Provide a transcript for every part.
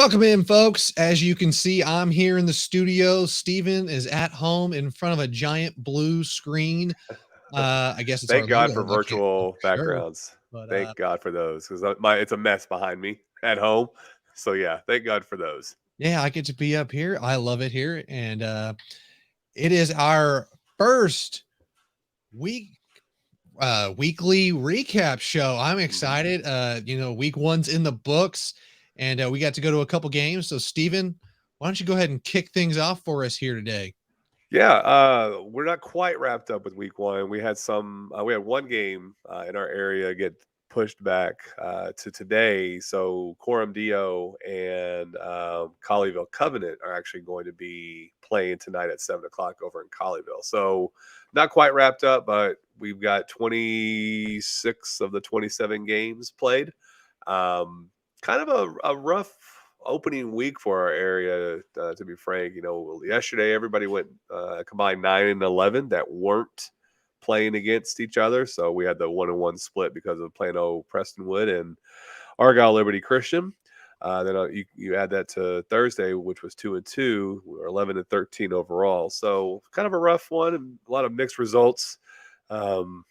Welcome in, folks. As you can see, I'm here in the studio. Steven is at home in front of a giant blue screen. I guess it's our Thank God logo for up here for virtual sure. backgrounds. But Thank God for those because it's a mess behind me at home. So yeah, thank God for those. yeah, I get to be up here. I love it here. And it is our first week weekly recap show. I'm Mhm. excited. Week one's in the books, and we got to go to a couple games. So, Steven, why don't you go ahead and kick things off for us here today? Yeah, we're not quite wrapped up with week one. We had one game in our area get pushed back to today. So Coram Dio and Colleyville Covenant are actually going to be playing tonight at 7 o'clock over in Colleyville. So not quite wrapped up, but we've got 26 of the 27 games played. Kind of a rough opening week for our area, to be frank. Yesterday everybody went combined 9-11 that weren't playing against each other. So we had the 1-1 split because of Plano Prestonwood and Argyle Liberty Christian. Then you add that to Thursday, which was 2-2. We were 11-13 overall. So kind of a rough one and a lot of mixed results. Um,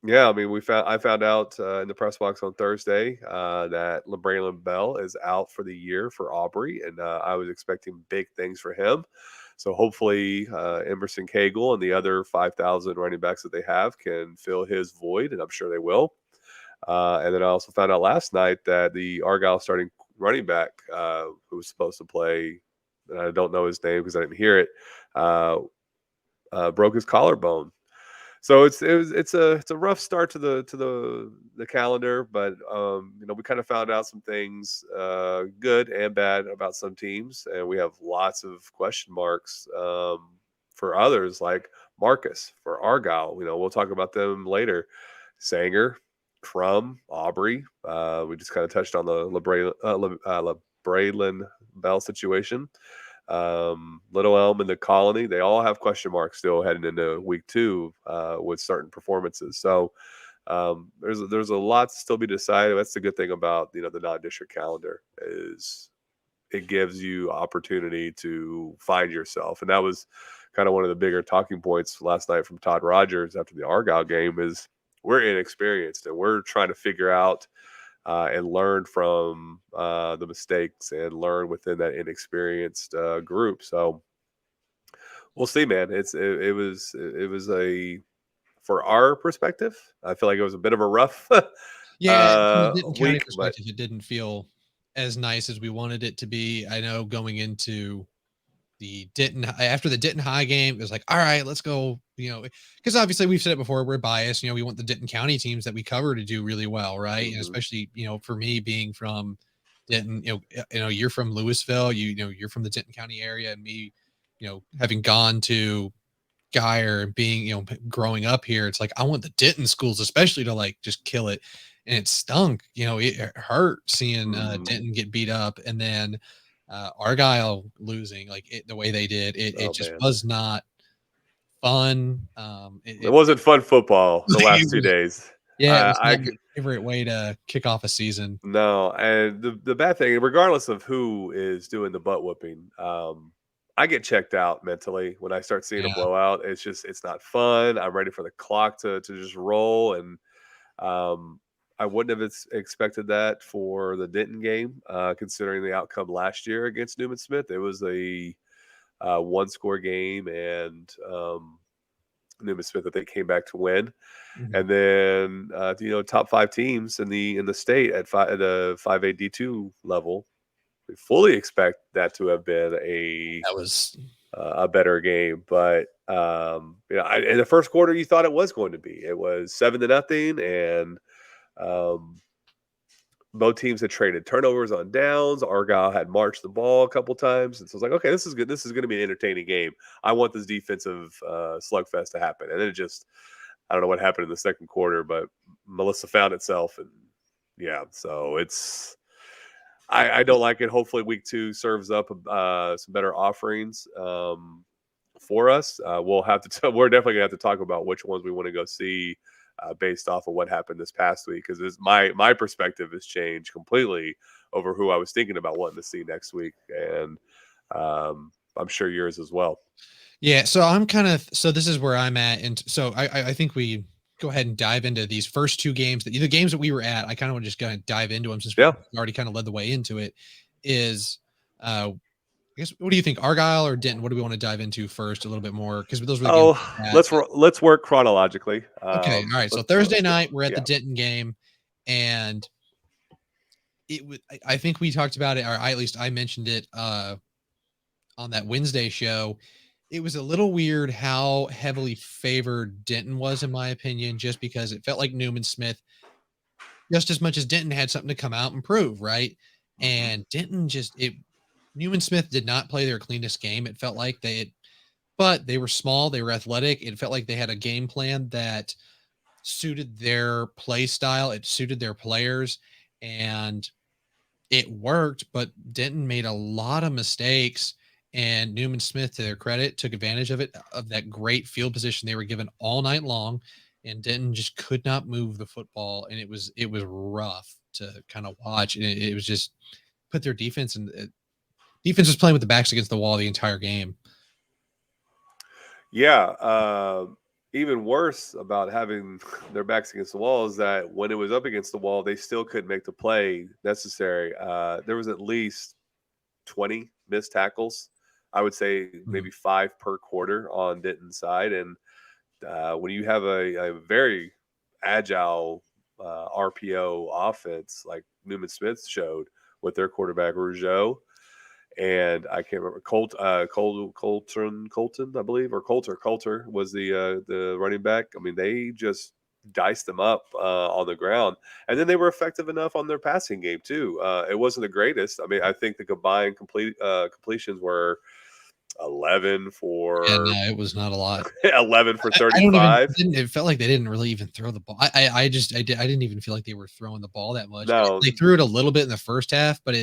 yeah, I mean, I found out in the press box on Thursday that LeBraylon Bell is out for the year for Aubrey, and I was expecting big things for him. So hopefully, Emerson Cagle and the other 5,000 running backs that they have can fill his void, and I'm sure they will. And then I also found out last night that the Argyle starting running back, who was supposed to play, and I don't know his name because I didn't hear it, uh, broke his collarbone. So it's a rough start to the calendar, but we kind of found out some things, good and bad, about some teams, and we have lots of question marks for others, like Marcus for Argyle. We'll talk about them later. Sanger, Crum, Aubrey. We just kind of touched on the LeBraylon Bell situation. Little Elm and the Colony, they all have question marks still heading into week two with certain performances. So there's a lot to still be decided. That's the good thing about the non-district calendar is it gives you opportunity to find yourself, and that was kind of one of the bigger talking points last night from Todd Rogers after the Argyle game. Is we're inexperienced and we're trying to figure out and learn from the mistakes and learn within that inexperienced group. So we'll see, man. It was a for our perspective. I feel like it was a bit of a rough Yeah, from the Denton County week, but perspective, it didn't feel as nice as we wanted it to be. I know going into the Denton after the Denton High game, it was like, all right, let's go, because obviously we've said it before, we're biased, we want the Denton County teams that we cover to do really well, right? And mhm. especially, for me being from Denton, you're from Louisville, you're from the Denton County area, and me, having gone to Geyer and being, growing up here, it's like I want the Denton schools especially to like just kill it. And it stunk, it hurt seeing Mhm. Denton get beat up and then Argyle losing like the way they did. It Oh just man, was not fun. it wasn't fun football the last It two was, days. yeah, it was I not my favorite way to kick off a season. No, and the bad thing, regardless of who is doing the butt whooping, I get checked out mentally when I start seeing a Yeah. blowout. It's not fun. I'm ready for the clock to just roll, and um, I wouldn't have expected that for the Denton game, considering the outcome last year against Newman Smith. It was a one score game, and Newman Smith that they came back to win. Mhm. And then top five teams in the state at the 5A D2 level. We fully expect that to have been That was a better game, but in the first quarter you thought it was going to be. It was 7-0, and um, both teams had traded turnovers on downs. Argyle had marched the ball a couple times, and so I was like, okay, this is good. This is going to be an entertaining game. I want this defensive slugfest to happen, and then it just I don't know what happened in the second quarter, but Melissa found itself, and yeah, so I don't like it. Hopefully, week two serves up some better offerings for us. We'll have to. We're definitely gonna have to talk about which ones we want to go see based off of what happened this past week. Because my perspective has changed completely over who I was thinking about wanting to see next week, and I'm sure yours as well. Yeah, so I'm kind of so this is where I'm at, and so I think we go ahead and dive into these first two games that the games that we were at. I kind of want to just kind of dive into them since we Yeah. already kind of led the way into it. Is I guess what do you think, Argyle or Denton? What do we want to dive into first a little bit more? Because those were the games Oh, we were at. let's work chronologically. Okay, all right. So Thursday night we're at the Denton game, and it was I think we talked about it, or at least I mentioned it on that Wednesday show. It was a little weird how heavily favored Denton was, in my opinion, just because it felt like Newman Smith, just as much as Denton had something to come out and prove, right? Mhm. And Denton Newman Smith did not play their cleanest game. It felt like but they were small, they were athletic. It felt like they had a game plan that suited their play style, it suited their players, and it worked, but Denton made a lot of mistakes. And Newman Smith, to their credit, took advantage of it, of that great field position they were given all night long. And Denton just could not move the football. And it was rough to kind of watch. And it was just put their defense and defense was playing with the backs against the wall the entire game. Yeah. Even worse about having their backs against the wall is that when it was up against the wall, they still couldn't make the play necessary. There was at least 20 missed tackles. I would say Mhm. maybe 5 per quarter on Denton's side. And when you have a very agile RPO offense like Newman Smith showed with their quarterback Rougeau, and I can't remember Colton, I believe, or Coulter was the running back. I mean, they just diced them up on the ground, and then they were effective enough on their passing game too. It wasn't the greatest. I mean, I think the combined completions were 11 Yeah, for no, it was not a lot. 11 for I don't even. 35. It felt like they didn't really even throw the ball. I didn't even feel like they were throwing the ball that much. They No, threw it a little bit in the first half, but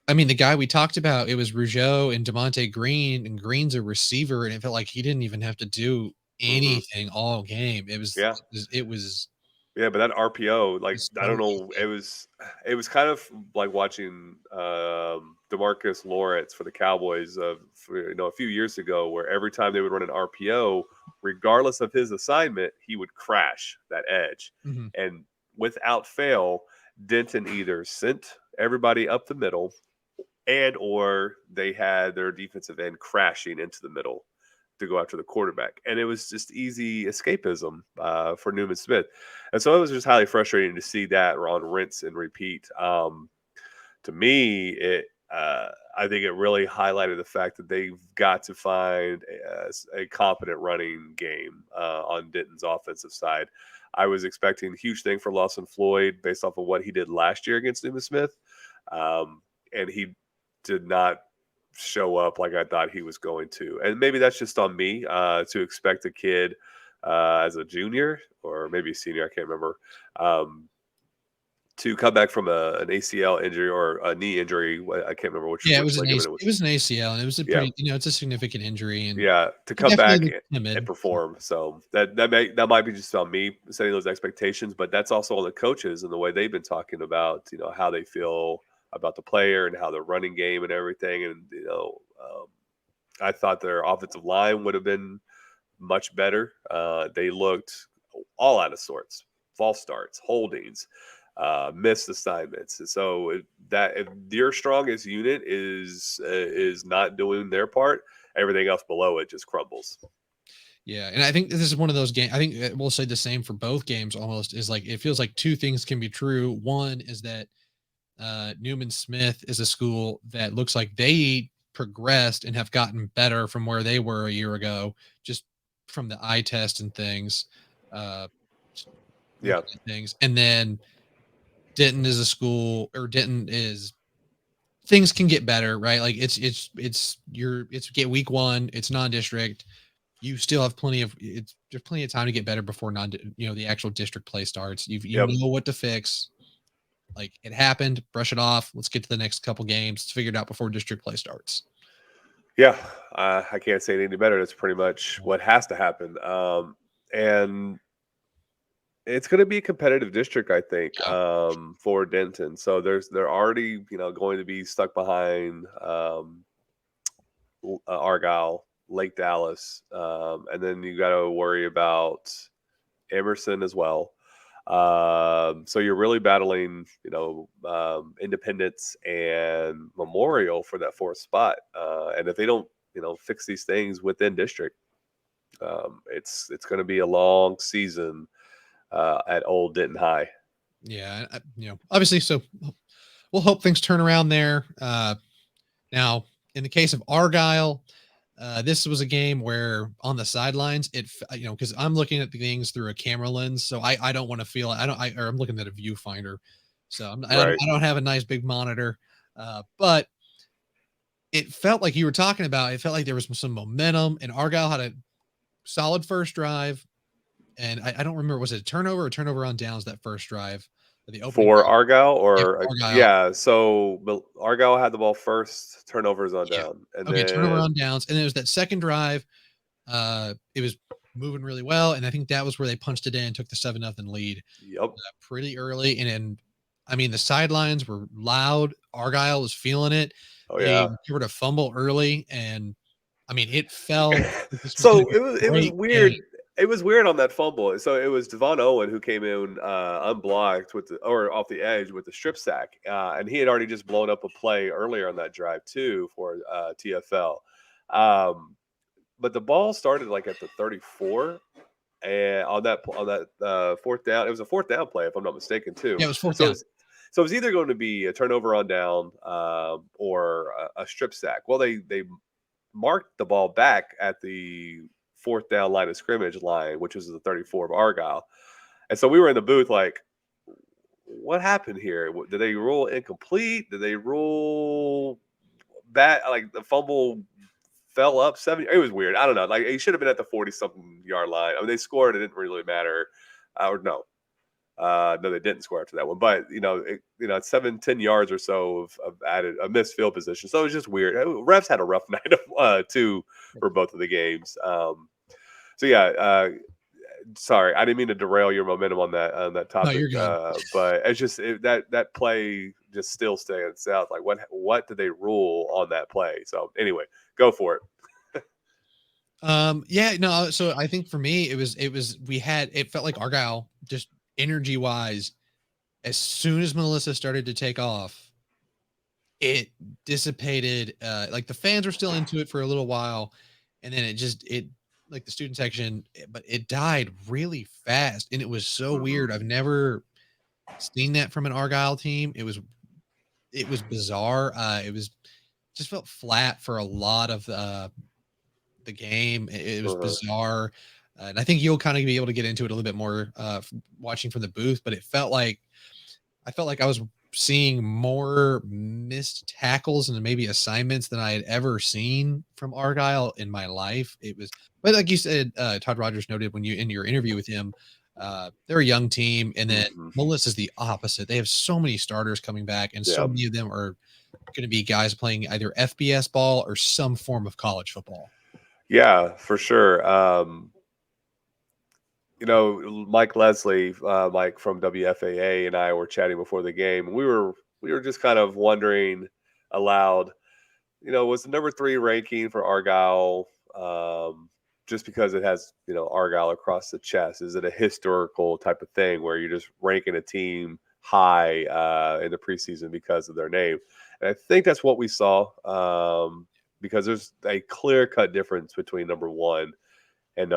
I mean, the guy we talked about, it was Rougeau and Demonte Green, and Green's a receiver, and it felt like he didn't even have to do hmm anything all game. yeah. It was Yeah, but that RPO, like just I so don't know, easy. it was kind of like watching Demarcus Lawrence for the Cowboys a few years ago, where every time they would run an RPO, regardless of his assignment, he would crash that edge, Mhm. and without fail, Denton either sent everybody up the middle, and or they had their defensive end crashing into the middle to go after the quarterback. And it was just easy escapism for Newman Smith. And so it was just highly frustrating to see that on rinse and repeat. To me, I think it really highlighted the fact that they've got to find a competent running game on Denton's offensive side. I was expecting a huge thing for Lawson Floyd based off of what he did last year against Newman Smith. Um, and he did not show up like I thought he was going to. And maybe that's just on me to expect a kid as a junior or maybe a senior, I can't remember, um, to come back from an ACL injury or a knee injury. I can't remember Yeah, which ligament it it was. was an ACL, and it was a Yeah, pretty, it's a significant injury, and yeah, to he come definitely back looked and timid. perform. So that might be just on me setting those expectations, but that's also on the coaches and the way they've been talking about how they feel about the player and how the running game and everything. And I thought their offensive line would have been much better. They looked all out of sorts, false starts, holdings, missed assignments. And so that if your strongest unit is not doing their part, everything else below it just crumbles. Yeah, and I think this is one of those games. I think we'll say the same for both games. Almost is like it feels like two things can be true. One is that Newman Smith is a school that looks like they progressed and have gotten better from where they were a year ago, just from the eye test and things, uh, Yeah, looking at things. And then Denton is a school, or Denton is things can get better, right? Like it's get week one, it's non-district. You still have there's plenty of time to get better before the actual district play starts. You yep, know what to fix. Like it happened, brush it off. Let's get to the next couple games. Let's figure it out before district play starts. yeah. I can't say it any better. That's pretty much what has to happen. And It's going to be a competitive district, I think, Yeah. for Denton. So they're already going to be stuck behind Argyle, Lake Dallas, and then you got to worry about Emerson as well. So you're really battling, Independence and Memorial for that fourth spot. And if they don't, fix these things within district, it's going to be a long season at Old Denton High. Yeah. Obviously, so we'll hope things turn around there. Now, in the case of Argyle, this was a game where on the sidelines, because I'm looking at the things through a camera lens, so I don't want to feel or I'm looking at a viewfinder, so Right. I don't have a nice big monitor, but it felt like you were talking about. It felt like there was some momentum, and Argyle had a solid first drive, and I don't remember, was it a turnover or turnover on downs that first drive, the opening For drive? Argyle Yeah, or for Argyle. yeah, so Argyle had the ball first, turnovers on Yeah. down, and Okay, turnover on then downs, and then there's that second drive. It was moving really well, and I think that was where they punched it in, took the 7-0 lead yep, pretty early. And then, I mean, the sidelines were loud. Argyle was feeling it. oh They yeah. recovered a fumble early, and I mean, it felt like this was going to So be a it was great game. weird. It was weird on that fumble. So it was Devon Owen who came in unblocked or off the edge with the strip sack, and he had already just blown up a play earlier on that drive too for TFL. Um, but the ball started like at the 34, and on that fourth down, it was a fourth down play if I'm not mistaken too. Yeah, it was fourth So down. it's so it's either going to be a turnover on down or a strip sack. Well, they marked the ball back at the fourth down line of scrimmage line, which was the 34 of Argyle. And so we were in the booth like, what happened here? Did they rule incomplete? Did they rule bad? Like the fumble fell up 70. It was weird. I don't know. Like he should have been at the 40 something yard line. I mean, they scored. It didn't really matter. Or no. No, they didn't score after that one, but it's 7-10 yards or so of added a missed field position. So it was just weird. Refs had a rough night too for both of the games. So yeah, sorry, I didn't mean to derail your momentum on that No, topic, you're good. but it's just that play just still stands out. Like what did they rule on that play? So anyway, go for it. Yeah, no, so I think for me, it felt like Argyle, just energy wise, as soon as Melissa started to take off, it dissipated. Like the fans were still into it for a little while, and then it like the student section, but it died really fast, and it was so Hmm. weird. I've never seen that from an Argyle team. It was bizarre. It was just felt flat for a lot of the game. It was Uh-huh. bizarre. And I think you'll kind of be able to get into it a little bit more watching from the booth, but I felt like I was seeing more missed tackles and maybe assignments than I had ever seen from Argyle in my life. But like you said, Todd Rogers noted when you in your interview with him, they're a young team, and then Hmm. Melissa's the opposite. They have so many starters coming back, and so Yeah. many of them are going to be guys playing either FBS ball or some form of college football. Yeah, for sure. Mike Leslie, Mike from WFAA, and I were chatting before the game. We were just kind of wondering aloud. Was the number 3 ranking for Argyle just because it has Argyle across the chest? Is it a historical type of thing where you're just ranking a team high in the preseason because of their name? And I think that's what we saw because there's a clear cut difference between number 1 and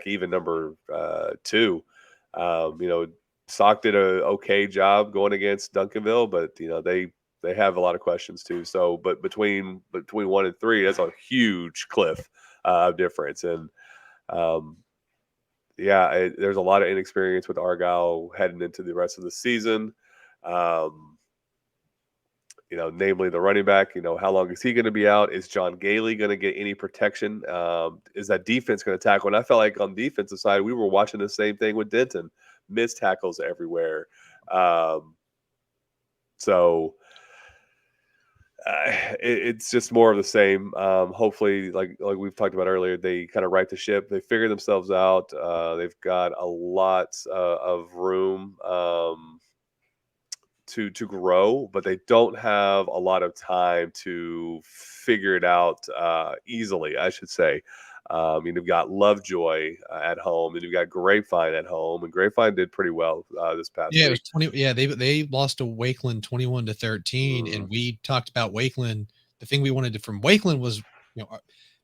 even number 2. Um, you know, Sock did a okay job going against Duncanville, but they have a lot of questions too. So, but between 1 and 3, that's a huge cliff of difference. And um, yeah, there's a lot of inexperience with Argyle heading into the rest of the season. Um, namely the running back. How long is he going to be out? Is John Gailey going to get any protection? Is that defense going to tackle? And I felt like on the defensive side, we were watching the same thing with Denton, missed tackles everywhere. So it's just more of the same. Hopefully, like we've talked about earlier, they kind of right the ship. They figure themselves out. They've got a lot of room to grow, but they don't have a lot of time to figure it out easily, I should say. You've got Lovejoy at home, and you've got Grapevine at home, and Grapevine did pretty well this past Yeah, it was week. 20. Yeah, they lost to Wakeland 21-13, Mm, and we talked about Wakeland. The thing we wanted to, from Wakeland was,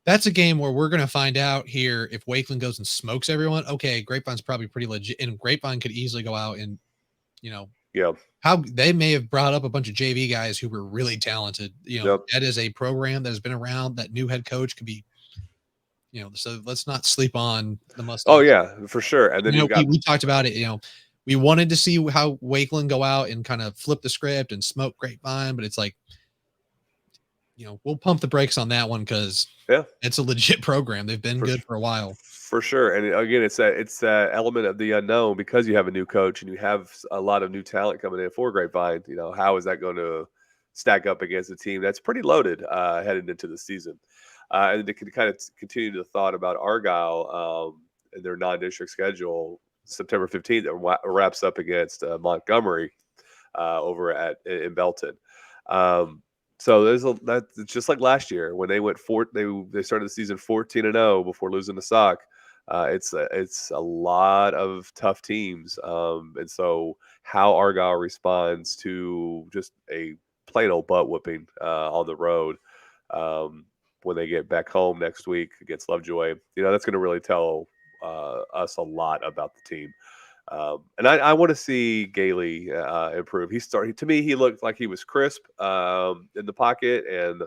that's a game where we're going to find out here if Wakeland goes and smokes everyone. Okay, Grapevine's probably pretty legit, and Grapevine could easily go out and, you know, yeah, how they may have brought up a bunch of JV guys who were really talented. yep. That is a program that has been around. That new head coach could be, so let's not sleep on the Oh Mustangs. yeah, for sure. And then you've got We talked about it. We wanted to see how Wakeland go out and kind of flip the script and smoke Grapevine, but it's like, we'll pump the brakes on that one because yeah, it's a legit program. They've been for good for a while. for sure. And again, it's that element of the unknown because you have a new coach and you have a lot of new talent coming in for Grapevine. How is that going to stack up against a team that's pretty loaded headed into the season? And to kind of continue the thought about Argyle and their non-district schedule, September 15th wraps up against Montgomery over in Belton. Um, so that's just like last year when they went they started the season 14-0 before losing to Sock. It's a lot of tough teams, and so how Argyle responds to just a plain old butt whooping on the road when they get back home next week against Lovejoy, that's going to really tell us a lot about the team. And I want to see Gailey improve. To me, he looked like he was crisp in the pocket and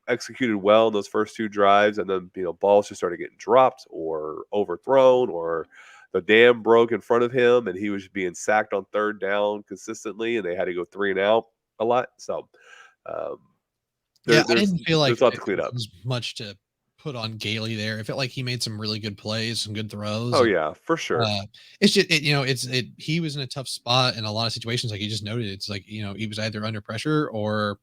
executed well in those first two drives. And then, balls just started getting dropped or overthrown or the dam broke in front of him and he was being sacked on third down consistently and they had to go 3 and out a lot. So um, Yeah, I there's didn't feel like there's a lot it to clean up. was much to put on Gailey there. I felt like he made some really good plays, some good throws, Oh and yeah, for sure. it's just he was in a tough spot in a lot of situations, like you just noted. It's like he was either under pressure or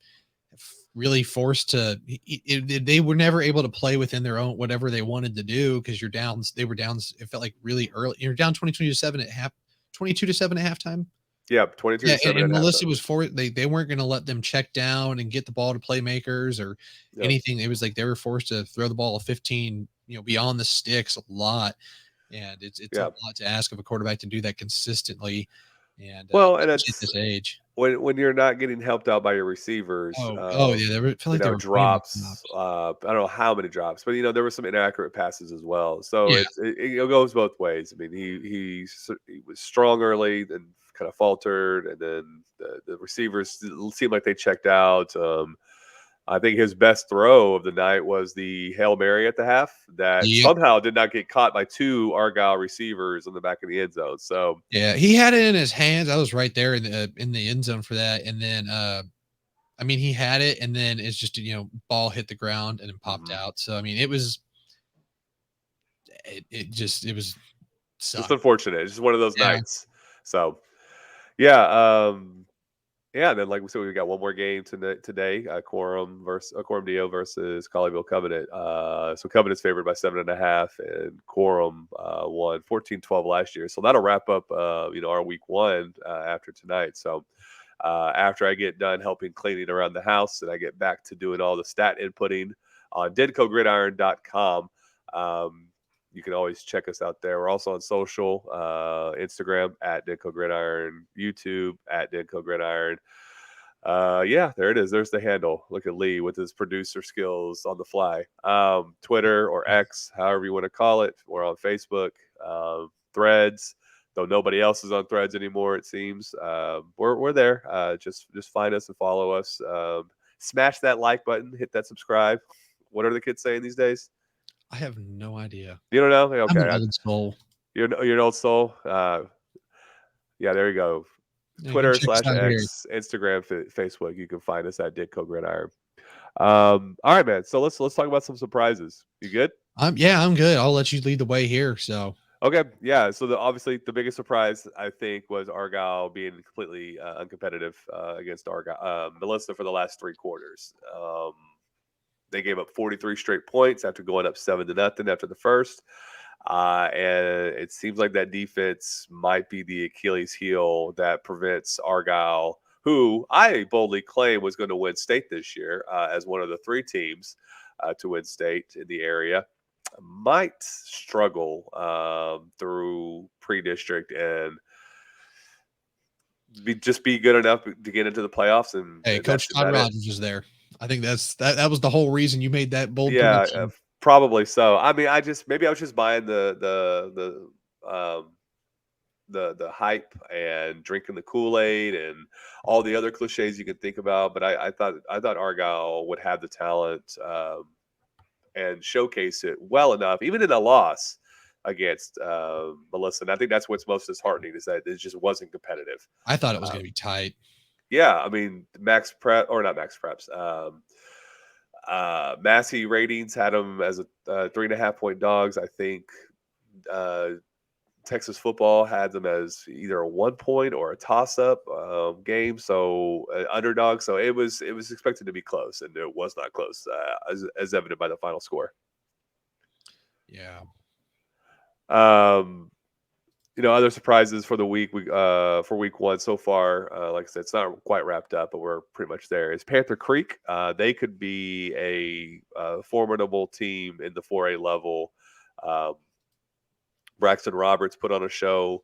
really forced to. They were never able to play within their own whatever they wanted to do because you're down. They were down. It felt like really early. You're down 22-7 at half, 22-7 at halftime. Yeah, 22 Yeah, to 7 and at Melissa halftime. was for it. They weren't going to let them check down and get the ball to playmakers or Yep. anything. It was like they were forced to throw the ball 15, beyond the sticks a lot, and it's a Yeah. lot to ask of a quarterback to do that consistently, and Well, and especially at it's this age. when you're not getting helped out by your receivers, Oh yeah, I feel like they were playing with drops. drops. I don't know how many drops, but there were some inaccurate passes as well. So Yeah, it goes both ways. I mean, he was strong early, then kind of faltered, and then the receivers seemed like they checked out. I think his best throw of the night was the Hail Mary at the half that yep, somehow did not get caught by two Argyle receivers in the back of the end zone. So yeah. He had it in his hands. I was right there in the end zone for that, and then I mean, he had it, and then it's just ball hit the ground and then popped mhm. out. So I mean, it was Just sucked. unfortunate. It's just one of those Yeah. nights. So yeah, yeah. And then like we said, we got one more game today. Quorum Dio versus Colleyville Covenant. So Covenant's favored by 7.5, and Quorum won 14-12 last year. So that'll wrap up our week one after tonight. So after I get done helping cleaning around the house and I get back to doing all the stat inputting on DenCoGridiron.com. You can always check us out there. We're also on social, Instagram at DenCo Gridiron, YouTube at DenCo Gridiron. Yeah, there it is. There's the handle. Look at Lee with his producer skills on the fly. Twitter or X, however you want to call it. We're on Facebook, Threads. Though nobody else is on Threads anymore, it seems. We're there. Just find us and follow us. Smash that like button. Hit that subscribe. What are the kids saying these days? I have no idea. You don't know? I'm Okay, an old soul. you're an old soul. Yeah, there you go. Yeah, you can Twitter check us slash out here. X, Instagram, Facebook. You can find us at DenCo Gridiron. All right, man. So let's talk about some surprises. You good? Yeah, I'm good. I'll let you lead the way here. So Okay, yeah. So obviously the biggest surprise I think was Argyle being completely uncompetitive against Argyle Melissa for the last 3 quarters. They gave up 43 straight points after going up 7-0 after the first. And it seems like that defense might be the Achilles heel that prevents Argyle, who I boldly claim was going to win state this year as one of the 3 teams to win state in the area, might struggle through pre-district and just be good enough to get into the playoffs, and Hey, that's Coach Todd about it. Rogers is there. I think that was the whole reason you made that bold Yeah, prediction. probably so. I mean, maybe I was just buying the hype and drinking the Kool-Aid and all the other cliches you can think about. But I thought Argyle would have the talent and showcase it well enough, even in a loss against Melissa. And I think that's what's most disheartening is that it just wasn't competitive. I thought it was Uh, going to be tight. yeah, I mean, Max Prep or not Max Preps. Massey ratings had them as a 3.5 point dogs. I think uh, Texas football had them as either a 1 point or a toss-up game, so underdog. So it was expected to be close, and it was not close, as evident by the final score. Yeah. Um, other surprises for the week. For week one so far, like I said, it's not quite wrapped up, but we're pretty much there. Is Panther Creek? They could be a formidable team in the 4A level. Um, Braxton Roberts put on a show.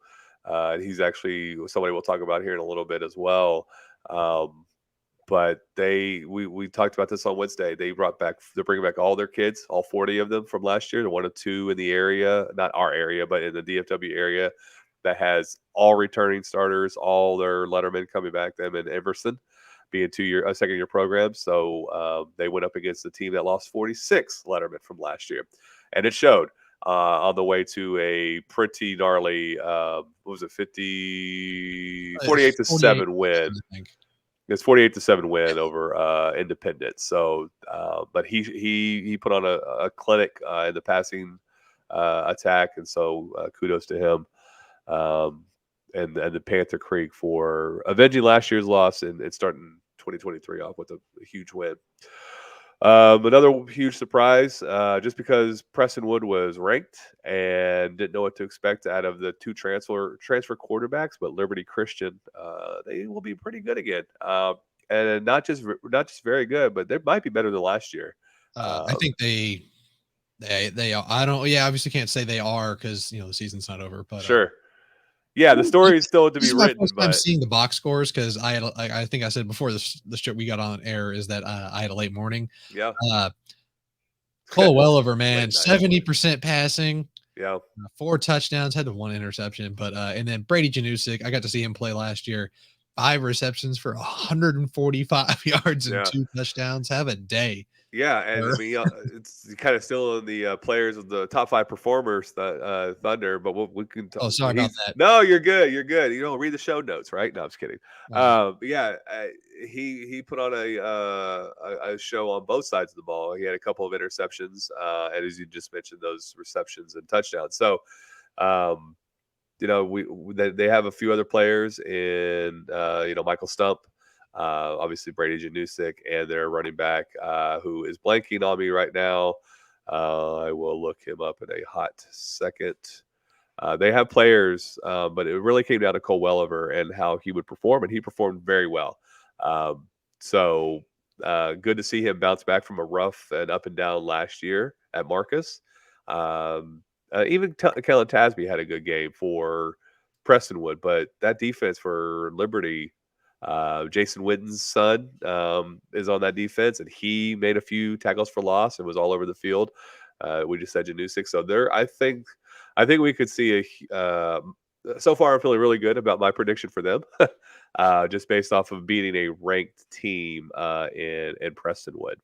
He's actually somebody we'll talk about here in a little bit as well. Um, but we talked about this on Wednesday. They're bringing back all their kids, all 40 of them from last year. The 1 or 2 in the area, not our area, but in the DFW area, that has all returning starters, all their lettermen coming back. Them in Everson being second year program. So they went up against the team that lost 46 lettermen from last year, and it showed. On the way to a pretty gnarly, what was it, 48 to 48, 7 win. I think. It's 48-7 win over Independence. So, but he put on a clinic in the passing attack, and so kudos to him. And the Panther Creek for avenging last year's loss and starting 2023 off with a huge win. Another huge surprise, just because Preston Wood was ranked and didn't know what to expect out of the 2 transfer quarterbacks, but Liberty Christian, they will be pretty good again, and not just very good, but they might be better than last year. I Um, think they are. I don't. Yeah, obviously can't say they are because the season's not over. But sure, yeah, the story is still to this be is my written, first time but seeing the box scores because I think I said before the trip we got on air is that I had a late morning. yeah, Uh, Cole Welliver, man, late night. 70% passing, Yeah, 4 touchdowns, had the 1 interception, but and then Brady Janusik, I got to see him play last year. 5 receptions for 145 yards and yeah. 2 touchdowns. Have a day. Yeah, and I mean, it's kind of still in the players of the top 5 performers, Thunder. But we can talk. Oh, sorry about that. No, you're good. You're good. You don't read the show notes, right? No, I'm just kidding. Uh, But yeah, he put on a show on both sides of the ball. He had a couple of interceptions, and as you just mentioned, those receptions and touchdowns. So, um, they have a few other players in Michael Stump, obviously Brady Janusik, and their running back who is blanking on me right now. I will look him up in a hot second. They have players, but it really came down to Cole Welliver and how he would perform, and he performed very well. So good to see him bounce back from a rough and up and down last year at Marcus. Um, even Kellen Tasby had a good game for Prestonwood, but that defense for Liberty, Jason Witten's son, is on that defense, and he made a few tackles for loss and was all over the field. We just said Janusik, so there. I think we could see so far, I'm feeling really good about my prediction for them, just based off of beating a ranked team in Prestonwood.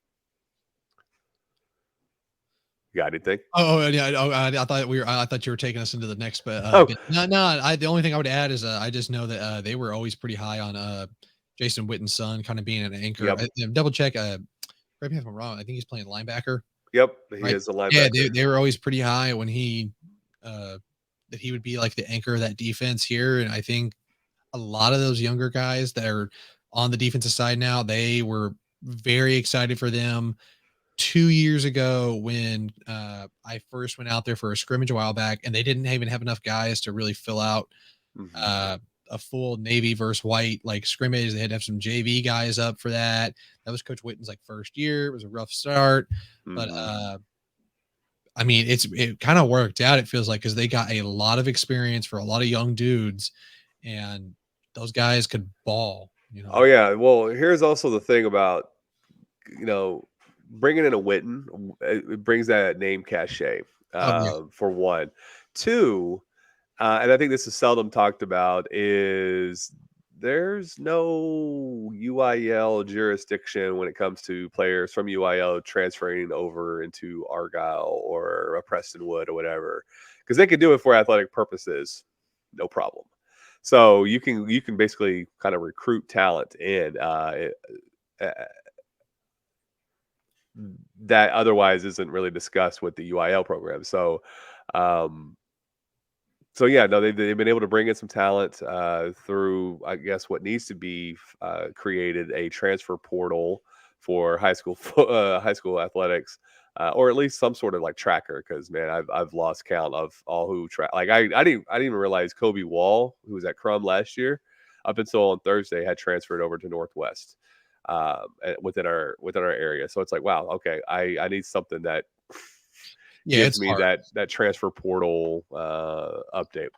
You got anything? yeah. I thought you were taking us into the next, but Oh, bit. No. The only thing I would add is I just know that they were always pretty high on Jason Witten's son, kind of being an anchor. yep, Double check. Correct me if I'm wrong. I think he's playing linebacker, yep. He right? is a Yeah, linebacker. they were always pretty high when he uh that he would be like the anchor of that defense here. And I think a lot of those younger guys that are on the defensive side now, they were very excited for them 2 years ago when I first went out there for a scrimmage a while back, and they didn't even have enough guys to really fill out Mhm. uh, a full Navy versus white like scrimmage. They had to have some JV guys up for that. That was Coach Witten's like first year. It was a rough start, but Mhm. I mean, it kind of worked out. It feels like because they got a lot of experience for a lot of young dudes, and those guys could ball. You Oh know. yeah. Well, here's also the thing about you know bringing in a Witten. It brings that name cachet. Oh yeah. For one, two. And I think this is seldom talked about is there's no UIL jurisdiction when it comes to players from UIL transferring over into Argyle or a Prestonwood or whatever, because they can do it for athletic purposes, no problem. So you can basically kind of recruit talent in uh, that otherwise isn't really discussed with the UIL program. Um, so yeah, no, they've been able to bring in some talent through, I guess, what needs to be created a transfer portal for high school athletics, or at least some sort of like tracker. Because man, I've lost count of all who track. Like I didn't even realize Kobe Wall, who was at Crum last year, up until on Thursday had transferred over to Northwest within our area. So it's like, wow, okay, I need something that Yeah, gives it's me hard. that transfer portal update.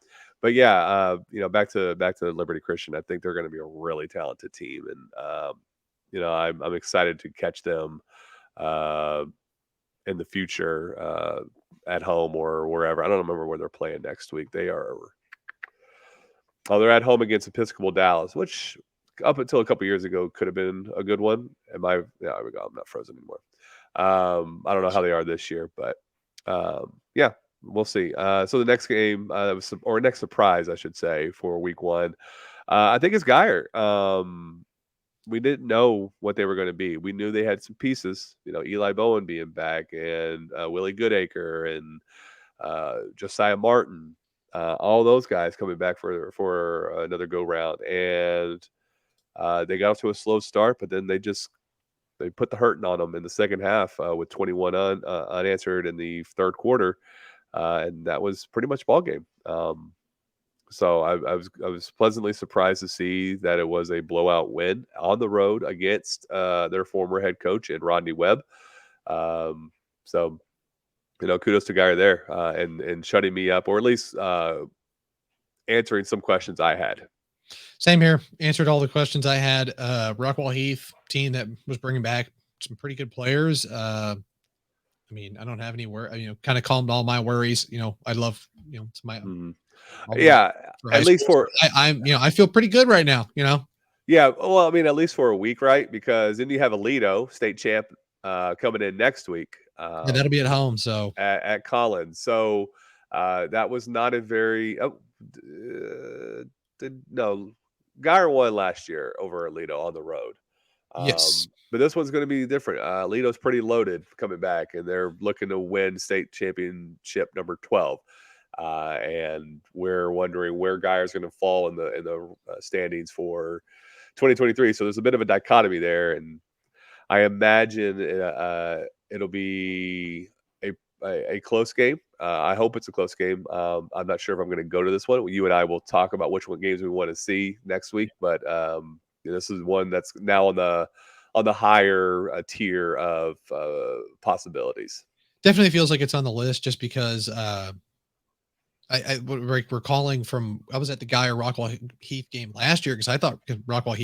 But yeah, back to Liberty Christian. I think they're going to be a really talented team, and I'm excited to catch them uh, in the future at home or wherever. I don't remember where they're playing next week. They're at home against Episcopal Dallas, which up until a couple years ago could have been a good one. Yeah, there we go. I'm not frozen anymore. I don't know how they are this year, but yeah, we'll see. So the next game, or next surprise, I should say, for week one, I think it's Geyer. We didn't know what they were going to be. We knew they had some pieces, Eli Bowen being back and Willie Goodacre and Josiah Martin, all those guys coming back for another go round, and they got off to a slow start, but then they put the hurting on them in the second half with 21 unanswered in the third quarter, and that was pretty much ball game. So I was pleasantly surprised to see that it was a blowout win on the road against their former head coach and Rodney Webb. Um, so kudos to Guy there and shutting me up, or at least answering some questions I had. Same here. Answered all the questions I had. Rockwall Heath team that was bringing back some pretty good players. I mean, I don't have any kind of calmed all my worries. I love, it's my Mhm. all my Yeah, for high at least school. So for I feel pretty good right now. yeah. Well, I mean, at least for a week, right? Because then you have Alito, state champ, coming in next week. Yeah, that'll be at home. So At Collins. So that was not a very no Geyer won last year over Alito on the road. yes, But this one's going to be different. Alito's pretty loaded coming back, and they're looking to win state championship number 12. And we're wondering where Geyer's going to fall in the standings for 2023. So there's a bit of a dichotomy there, and I imagine it'll be a, a close game. I hope it's a close game. I'm not sure if I'm going to go to this one. You and I will talk about which one games we want to see next week, but this is one that's now on the higher tier of possibilities. definitely feels like it's on the list just because we're recalling from I was at the Guy or Rockwall Heath game last year because I thought Rockwall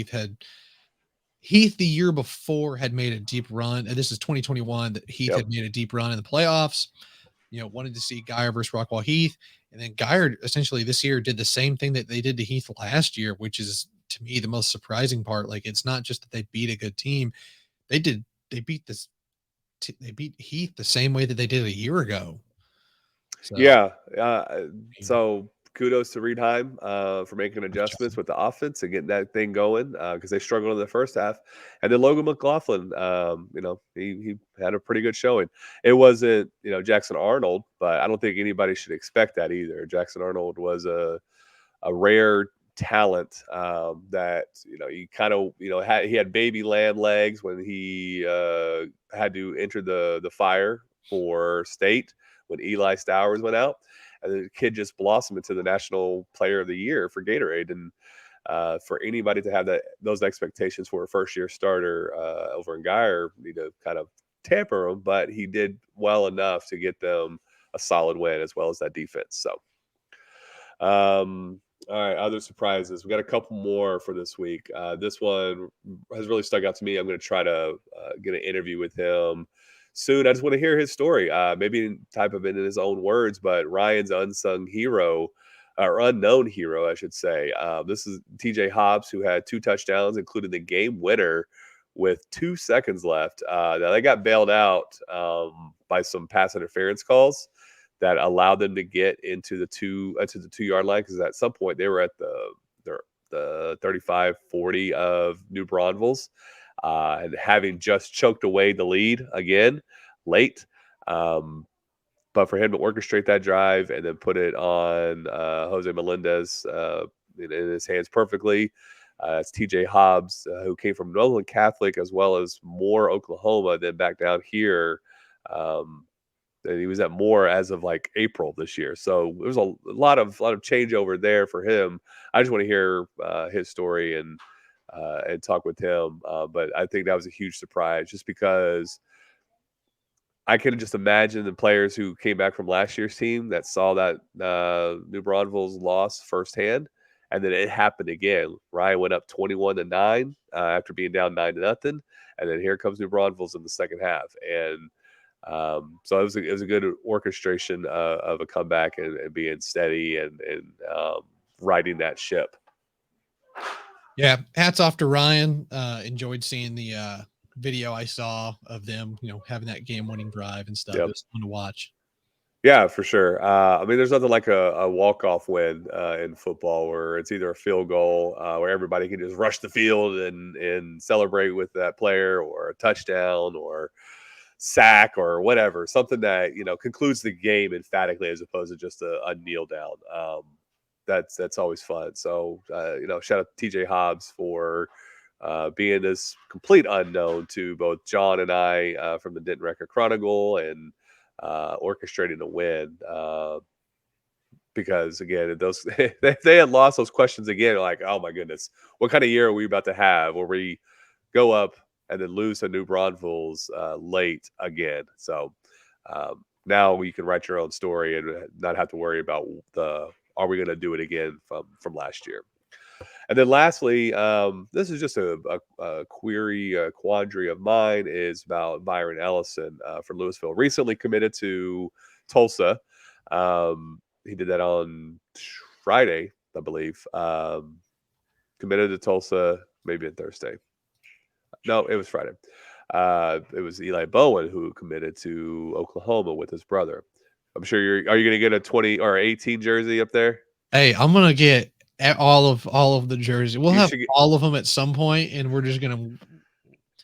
Heath the year before had made a deep run, and this is 2021 that Heath Yep. had made a deep run in the playoffs. Wanted to see Geyer versus Rockwall Heath, and then Geyer essentially this year did the same thing that they did to Heath last year, which is to me the most surprising part. Like it's not just that they beat a good team; they did they beat this they beat Heath the same way that they did a year ago. So Yeah. I mean, So kudos to Reedheim for making Nice adjustments job. with the offense and getting that thing going because they struggled in the first half. And then Logan McLaughlin, he had a pretty good showing. It wasn't Jackson Arnold, but I don't think anybody should expect that either. Jackson Arnold was a rare talent that he kind of he had baby lamb legs when he had to enter the fire for state when Eli Stowers went out, and the kid just blossomed into the national player of the year for Gatorade. And for anybody to have those expectations for a first year starter over in Geyer, need to kind of tamper him, but he did well enough to get them a solid win as well as that defense. So all right, other surprises. We got a couple more for this week. This one has really stuck out to me. I'm going to try to get an interview with him soon. I just want to hear his story. Maybe type of it in his own words, but Ryan's unsung hero, or unknown hero, I should say. This is TJ Hobbs, who had 2 touchdowns, including the game winner with 2 seconds left. Now they got bailed out by some pass interference calls that allowed them to get into the 2-yard line, because at some point they were at the 35-40 of New Braunfels, and having just choked away the lead again late. But for him to orchestrate that drive and then put it on Jose Melendez in his hands perfectly. It's TJ Hobbs, who came from Nolan Catholic as well as Moore, Oklahoma, then back down here. And he was at Moore as of like April this year. So there was a lot of changeover there for him. I just want to hear his story and talk with him. But I think that was a huge surprise, just because I can just imagine the players who came back from last year's team that saw that New Braunfels loss firsthand, and then it happened again. Ryan went up 21-9 after being down 9-0, and then here comes New Braunfels in the second half. And so it was a good orchestration of a comeback and being steady and riding that ship. Yeah, hats off to Ryan. Enjoyed seeing the video I saw of them, having that game-winning drive and stuff. It Yep. was fun to watch. Yeah, for sure. I mean, there's nothing like a walk-off win in football where it's either a field goal where everybody can just rush the field and celebrate with that player, or a touchdown, or sack, or whatever, something that concludes the game emphatically as opposed to just a kneel down. That's always fun. So shout out to TJ Hobbs for being this complete unknown to both John and I from the Denton Record Chronicle, and orchestrating a win. Because again, those if they had lost those questions again, like, oh my goodness, what kind of year are we about to have where we go up and then lose to New Braunfels late again? So now you can write your own story and not have to worry about are we going to do it again from last year. And then lastly, this is just a quandary of mine, is about Byron Ellison from Louisville. Recently committed to Tulsa. He did that on Friday, I believe. Committed to Tulsa, maybe on Thursday. No, it was Friday. It was Eli Bowen who committed to Oklahoma with his brother. I'm sure are you going to get a 20 or 18 jersey up there? Hey, I'm gonna get all of the jerseys. We'll You have should get, all of them at some point, and we're just gonna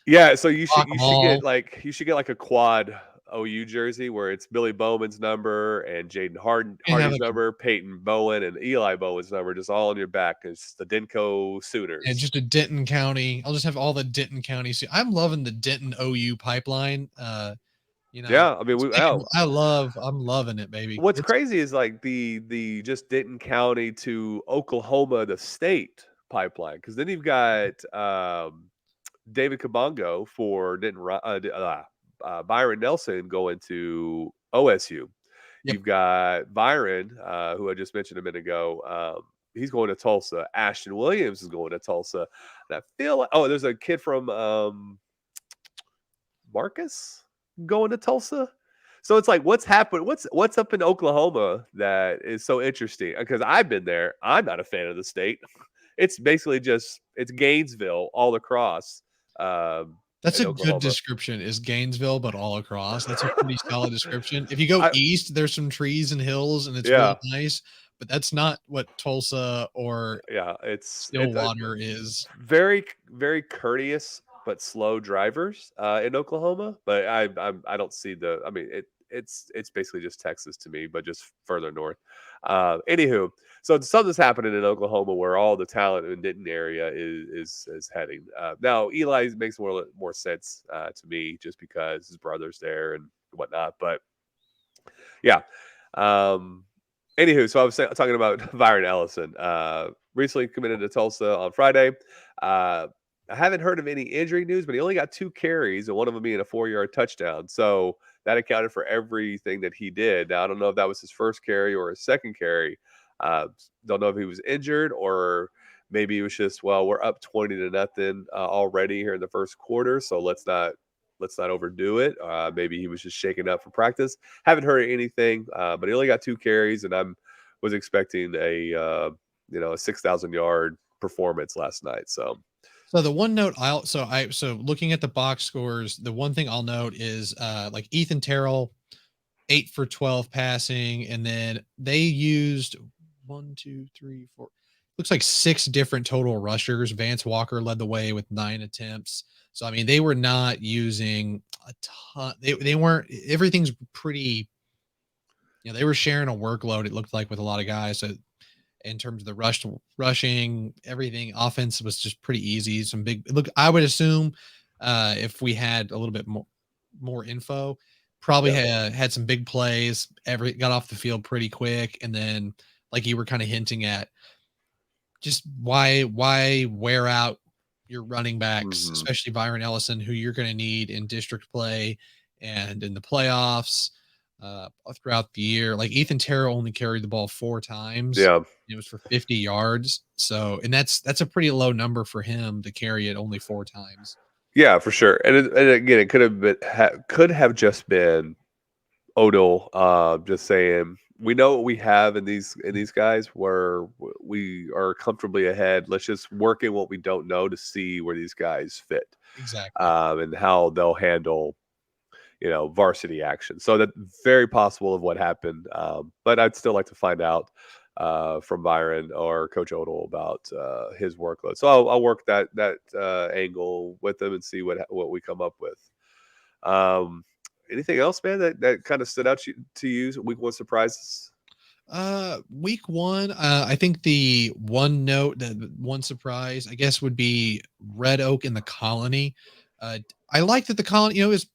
yeah. So rock you them should get all. like a quad OU jersey where it's Billy Bowman's number and Jaden And have Hardy's number, Peyton Bowen and Eli Bowen's number, just all on your back. It's the DenCo and Sooners. just a Denton County. I'll just have all the Denton County. I'm loving the Denton OU pipeline. Yeah, I mean, I'm loving it, baby. what's It's crazy is like the just Denton County to Oklahoma, the state pipeline, because then you've got David Kabongo for Byron Nelson going to OSU. yep. You've got Byron, who I just mentioned a minute ago. He's going to Tulsa. Ashton Williams is going to Tulsa. And I feel like, there's a kid from Marcus going to Tulsa. So it's like, what's happened? What's up in Oklahoma that is so interesting? Because I've been there. I'm not a fan of the state. It's basically it's Gainesville all across. That's In a good Oklahoma. description, is Gainesville, but all across. That's a pretty solid description. If you go I, east, there's some trees and hills, and it's really yeah. nice. but that's not what Tulsa or Yeah, it's Stillwater is. very courteous but slow drivers in Oklahoma. But I don't see the. I mean, it's basically just Texas to me, but just further north. Anywho, so something's happening in Oklahoma where all the talent in Denton area is heading. Now Eli makes more sense to me just because his brother's there and whatnot. But yeah. Um, Anywho, so I was talking about Byron Ellison. Recently committed to Tulsa on Friday. Uh, I haven't heard of any injury news, but he only got 2 carries, and one of them being a 4-yard touchdown. So that accounted for everything that he did. Now I don't know if that was his first carry or his second carry. Uh, don't know if he was injured or maybe it was just we're up 20-0 already here in the first quarter, so let's not overdo it. Maybe he was just shaken up for practice. Haven't heard anything, but he only got 2 carries, and was expecting a 6,000 yard performance last night. So So the one note so looking at the box scores, the one thing I'll note is like Ethan Terrell 8 for 12 passing, and then they used one, two, three, four. Looks like 6 different total rushers. Vance Walker led the way with 9 attempts. So I mean, they were not using a ton. They weren't. Everything's pretty. They were sharing a workload. It looked like with a lot of guys. So in terms of the rushing, everything, offense was just pretty easy. Some big look. I would assume if we had a little bit more info, probably yeah, had some big plays. Got off the field pretty quick, and then like you were kind of hinting at, just why wear out your running backs, hmm especially Byron Ellison, who you're going to need in district play and in the playoffs throughout the year. Like Ethan Terrell only carried the ball 4 times. yeah, It was for 50 yards. So, and that's a pretty low number for him to carry it only 4 times. yeah, for sure. And again, it could have just been Odell, just saying, we know what we have in these guys where we are comfortably ahead. Let's just work in what we don't know to see where these guys fit, Exactly. and how they'll handle varsity action. So that very possible of what happened. But I'd still like to find out from Byron or Coach Odell about his workload. So I'll work that angle with them and see what we come up with. Um, Anything else, man, that kind of stood out to you? Week one surprises. Week one, I think the one surprise, I guess, would be Red Oak in the Colony. I like that the Colony, is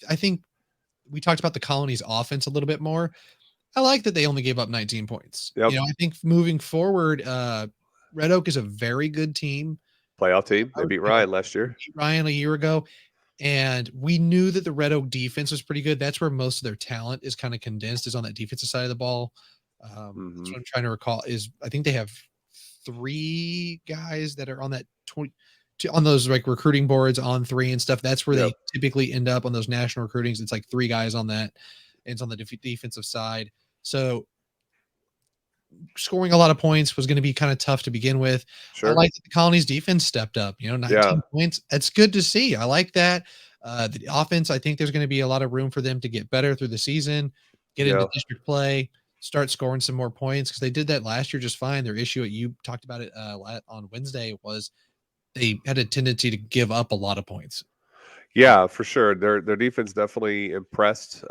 I think we talked about the Colony's offense a little bit more. I like that they only gave up 19 points. Yep, I think moving forward, Red Oak is a very good team. playoff team. They beat Ryan last They year. beat Ryan a year ago, and we knew that the Red Oak defense was pretty good. That's where most of their talent is kind of condensed, is on that defensive side of the ball. That's Hmm. what I'm trying to recall. Is I think they have 3 guys that are on that 20 on those like recruiting boards on 3 and stuff. That's where Yep, they typically end up on those national recruitings. It's like 3 guys on that, and it's on the defensive side. So scoring a lot of points was going to be kind of tough to begin with. I sure. like that the Colony's defense stepped up, Yeah, 19 points. That's good to see. I like that. The offense, I think there's going to be a lot of room for them to get better through the season, get into yeah. district play, start scoring some more points, because they did that last year just fine. Their issue, you talked about it on Wednesday, was they had a tendency to give up a lot of points. Yeah, for sure. Their defense definitely impressed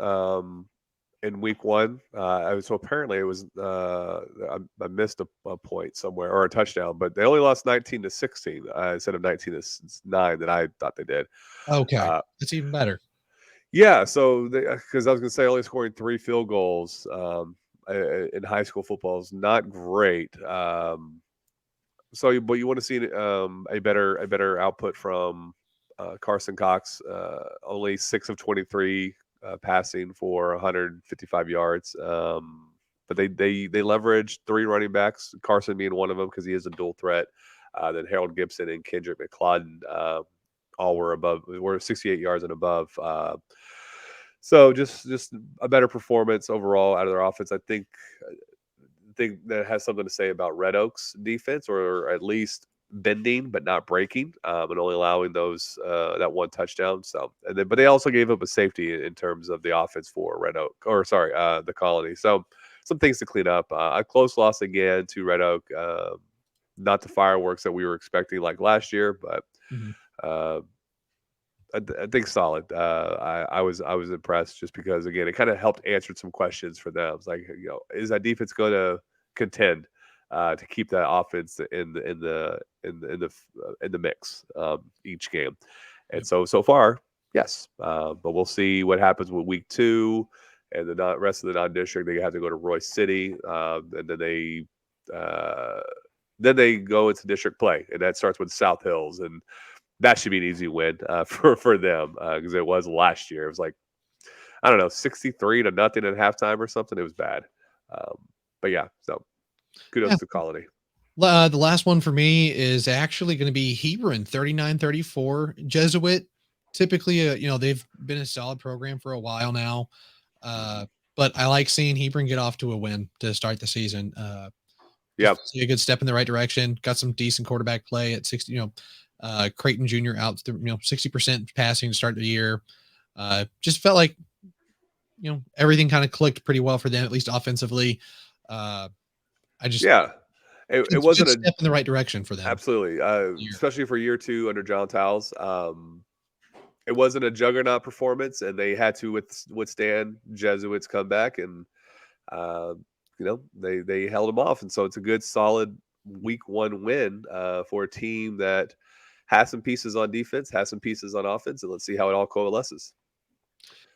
in week one. So apparently it was I missed a point somewhere or a touchdown, but they only lost 19-16 instead of 19-9 that I thought they did. Okay, Uh, that's even better. yeah, so because I was going to say only scoring 3 field goals in high school football is not great. But you want to see a better output from Carson Cox. Only 6 of 23 passing for 155 yards. But they leveraged 3 running backs, Carson being one of them because he is a dual threat. Then Harold Gibson and Kendrick McClouden all were 68 yards and above. So just a better performance overall out of their offense. I think that has something to say about Red Oak's defense, or at least bending but not breaking, and only allowing that one touchdown. So, but they also gave up a safety in terms of the offense for Red Oak, or sorry, the Colony. So some things to clean up. A close loss again to Red Oak. Not the fireworks that we were expecting like last year, but Mhm. uh, I think solid. I was impressed just because again it kind of helped answer some questions for them. It's like is that defense going to contend to keep that offense in the mix each game? And Yep. so far, yes. But we'll see what happens with week 2 and the rest of the non-district. They have to go to Royce City, and uh, then they go into district play, and that starts with South Hills and that should be an easy win for them because it was last year. It was like I don't know, 63-0 at halftime or something. It was bad, um, but yeah. So kudos Yeah. to Colony. The last one for me is actually going to be Hebron 39-34. Jesuit, typically, they've been a solid program for a while now. Mhm. But I like seeing Hebron get off to a win to start the season. Yeah, Just see a good step in the right direction. Got some decent quarterback play at 60, Creighton Jr. out, 60% passing to start the year. Just felt like, everything kind of clicked pretty well for them, at least offensively. Uh, I just, yeah. It good wasn't a step in the right direction for them. absolutely, Year. especially for year 2 under John Towles. It wasn't a juggernaut performance, and they had to withstand Jesuits comeback, and uh, they held them off, and so it's a good solid week 1 win for a team that has some pieces on defense, has some pieces on offense, and let's see how it all coalesces.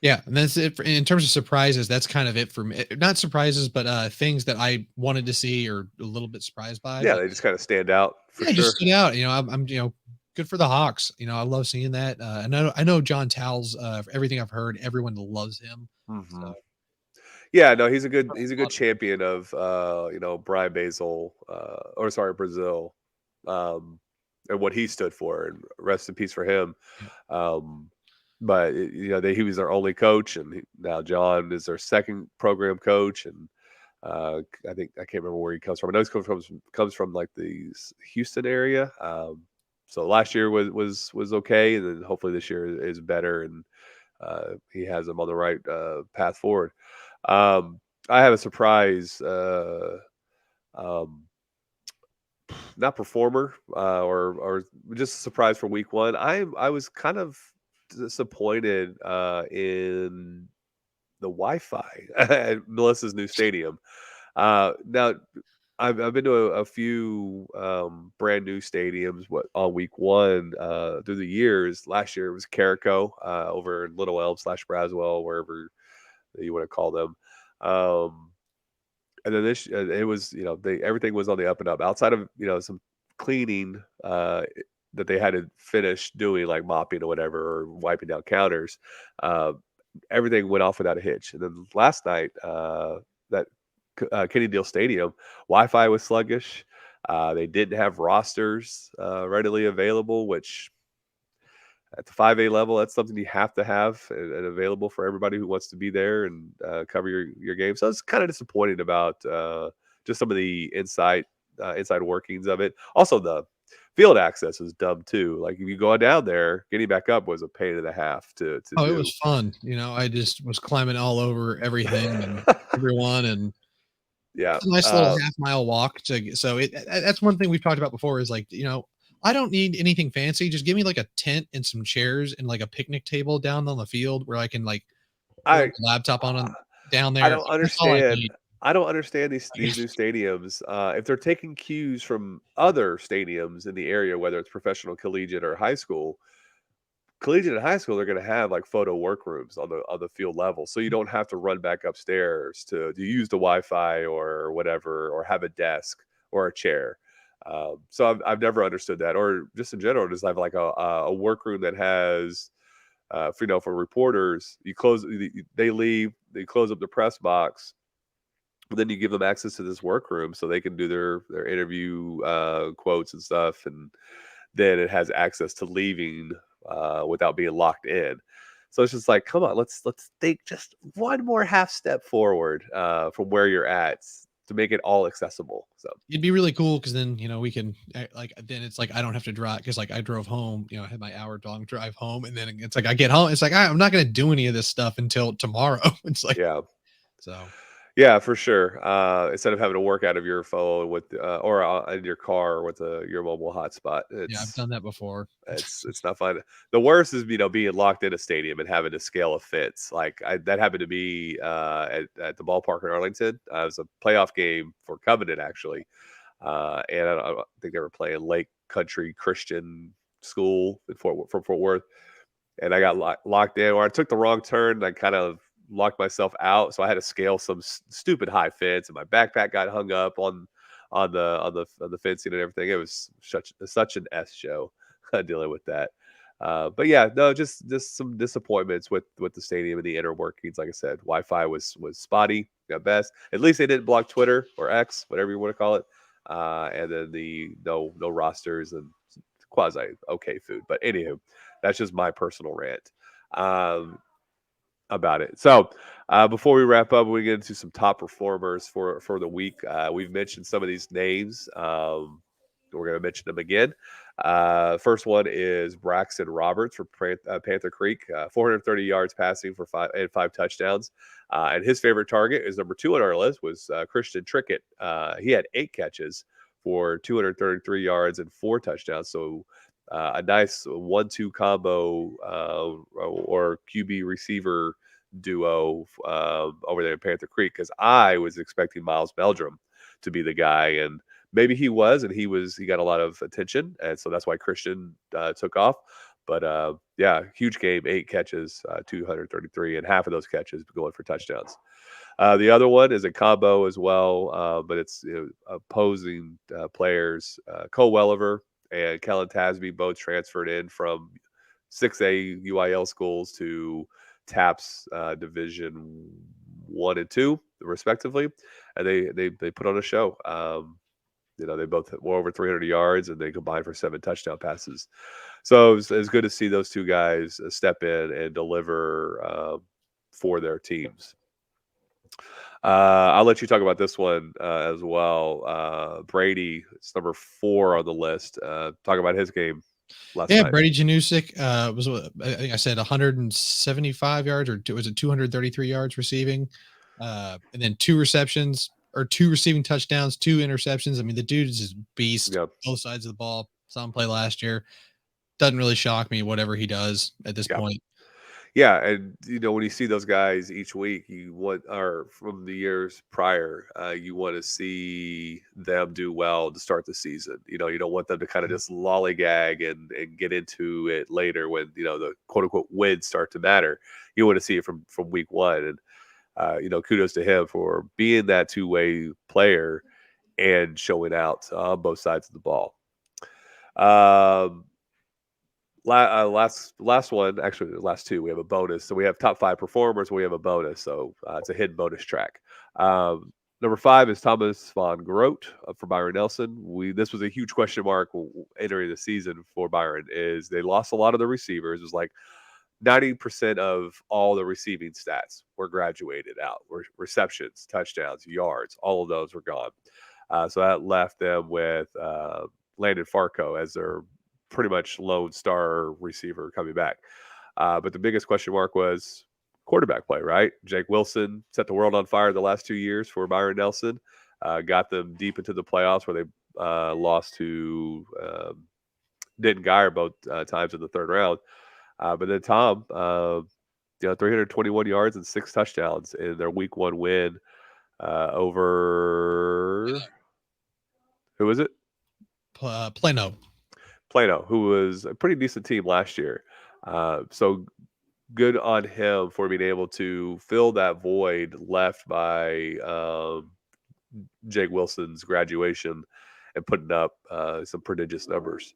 Yeah, and that's it in terms of surprises. That's kind of it for me. Not surprises, but things that I wanted to see or a little bit surprised by. Yeah, But they just kind of stand out for yeah, it just sure. stood out. I'm good for the Hawks. I love seeing that. I know John Towles. Everything I've heard, everyone loves him. So Hmm. Yeah, no, he's a good a lot of champion of Brian Basil or sorry Brazil, um, and what he stood for, and rest in peace for him. yeah. Um, but he was their only coach, and now John is their second program coach, and I think I can't remember where he comes from. I know he comes from like the Houston area. So last year was okay, and then hopefully this year is better, and he has them on the right path forward. Um, I have a surprise, um, not performer, or just a surprise for week 1. I was kind of disappointed in the Wi-Fi at Melissa's new stadium. Now I've been to a few brand new stadiums on week 1 through the years. Last year it was Carico over in Little Elm / Braswell, wherever you want to call them. Um, and then it was they everything was on the up and up outside of some cleaning that they had to finish doing, like mopping or whatever, or wiping down counters. Uh, Everything went off without a hitch. And then last night, that Kenny Deal Stadium, Wi-Fi was sluggish. They didn't have rosters readily available, which at the 5A level, that's something you have to have and available for everybody who wants to be there and cover your game. So I was kind of disappointed about just some of the inside workings of it. Also, the field access was dumb too. Like if you go down there, getting back up was a pain and a half to Oh, it do. was fun. I just was climbing all over everything and everyone, and Yeah. it's a nice little half-mile walk so that's one thing we've talked about before is like, I don't need anything fancy. Just give me like a tent and some chairs and like a picnic table down on the field where I can like throw I my laptop on down I there. don't That's all I understand. need. I don't understand these new stadiums. If they're taking cues from other stadiums in the area, whether it's professional, collegiate, or high school, collegiate and high school, they're going to have like photo workrooms on the field level, so you don't have to run back upstairs to use the Wi-Fi or whatever, or have a desk or a chair. So I've never understood that, or just in general, just have like a workroom that has for reporters, they leave, they close up the press box, but then you give them access to this workroom so they can do their interview quotes and stuff, and then it has access to leaving without being locked in. So it's just like, come on, let's think just one more half step forward from where you're at to make it all accessible. So It'd be really cool because then, we can like then it's like I don't have to drive because like I drove home, I had my hour-long drive home, and then it's like I get home, it's like I'm not gonna do any of this stuff until tomorrow. It's like yeah. so. Yeah, for sure. Instead of having to work out of your phone with or in your car with your mobile hotspot, Yeah, I've done that before. it's not fun. The worst is being locked in a stadium and having to scale a fence. That happened to me at the ballpark in Arlington. It was a playoff game for Covenant actually, and I think they were playing Lake Country Christian School from Fort Worth, and I got locked in, or I took the wrong turn. And I kind of locked myself out, so I had to scale some stupid high fence, and my backpack got hung up on the fencing and everything. It was such an S show dealing with that. But yeah, no, just some disappointments with the stadium and the inner workings. Like I said, Wi-Fi was spotty at best. At least they didn't block Twitter or X, whatever you want to call it. And then the no rosters and quasi okay food. But anywho, that's just my personal rant um, about it. So before we wrap up, we get into some top performers for the week. We've mentioned some of these names. We're going to mention them again. First one is Braxton Roberts for Panther Creek, 430 yards passing for five touchdowns. And his favorite target is number 2 on our list was Christian Trickett. He had 8 catches for 233 yards and 4 touchdowns. So a nice 1-2 combo or QB receiver duo over there in Panther Creek, because I was expecting Miles Meldrum to be the guy, and maybe he was, and he got a lot of attention, and so that's why Christian took off. But yeah, huge game, 8 catches, 233, and half of those catches going for touchdowns. The other one is a combo as well, but it's opposing players. Cole Welliver and Kellen Tasby both transferred in from 6A UIL schools to TAPS Division 1 and 2, respectively, and they put on a show. They both were over 300 yards, and they combined for 7 touchdown passes. So it's good to see those two guys step in and deliver for their teams. I'll let you talk about this one as well. Brady, it's number 4 on the list. Talk about his game last Yeah, night. Brady Janusik was I think I said 175 yards, or was it 233 yards receiving, and then 2 receptions or 2 receiving touchdowns, 2 interceptions. I mean, the dude is just beast, Yeah, both sides of the ball. Saw him play last year. Doesn't really shock me, whatever he does at this yeah. point. Yeah, and when you see those guys each week, you want, or from the years prior, you want to see them do well to start the season. You don't want them to kind of just lollygag and get into it later when the quote unquote wins start to matter. You want to see it from week one, and kudos to him for being that two-way player and showing out on both sides of the ball. Um, last one, actually the last two, we have a bonus. So we have top 5 performers, we have a bonus. So it's a hidden bonus track. Number 5 is Thomas Von Groot for Byron Nelson. This was a huge question mark entering the season for Byron. Is they lost a lot of the receivers. It was like 90% of all the receiving stats were graduated out. Receptions, touchdowns, yards, all of those were gone. So that left them with Landon Farco as their pretty much lone star receiver coming back. But the biggest question mark was quarterback play, right? Jake Wilson set the world on fire the last 2 years for Byron Nelson, got them deep into the playoffs where they lost to Denton Geyer both times in the third round. But then Tom, 321 yards and 6 touchdowns in their week 1 win over, who was it? Plano. Plano, who was a pretty decent team last year. So good on him for being able to fill that void left by Jake Wilson's graduation and putting up some prodigious numbers.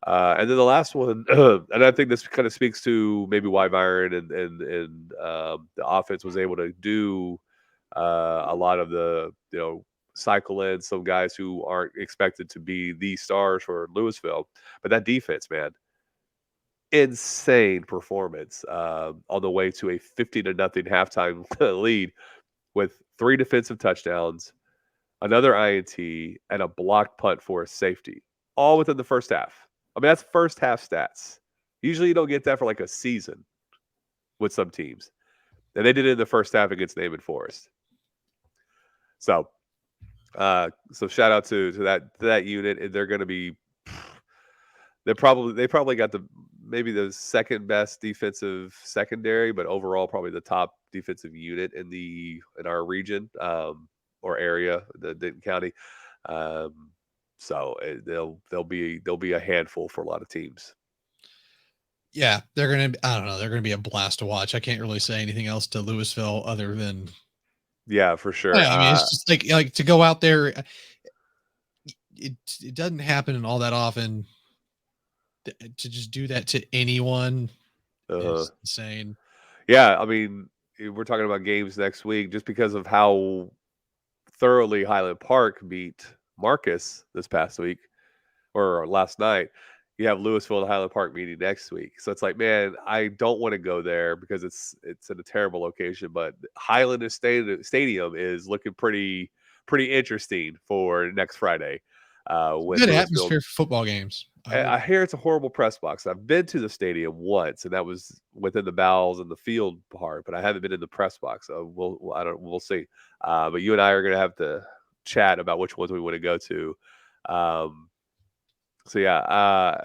And then the last one, and I think this kind of speaks to maybe why Byron and the offense was able to do a lot of the cycle in some guys who aren't expected to be the stars for Louisville, but that defense, man, insane performance on the way to a 50-0 halftime lead with 3 defensive touchdowns, another INT, and a blocked punt for a safety, all within the first half. I mean, that's first half stats. Usually you don't get that for like a season with some teams. And they did it in the first half against Naaman Forest. So, so shout out to that unit. They're going to be they probably got maybe the second best defensive secondary, but overall probably the top defensive unit in our region, or area, the Denton County. Um, so they'll be a handful for a lot of teams. Yeah, they're gonna. I don't know. They're gonna be a blast to watch. I can't really say anything else to Louisville other than Yeah, for sure. I mean, it's just like to go out there. It doesn't happen all that often to just do that to anyone Uh, is insane. yeah, I mean, we're talking about games next week just because of how thoroughly Highland Park beat Marcus this past week or last night. You have Louisville and Highland Park meeting next week, so it's like, man, I don't want to go there because it's in a terrible location. But Highland Stadium is looking pretty interesting for next Friday, when Good Louisville. atmosphere for football games. I will. I hear it's a horrible press box. I've been to the stadium once, and that was within the bowels and the field part, but I haven't been in the press box. So we'll see. But you and I are going to have to chat about which ones we want to go to. Um, so yeah,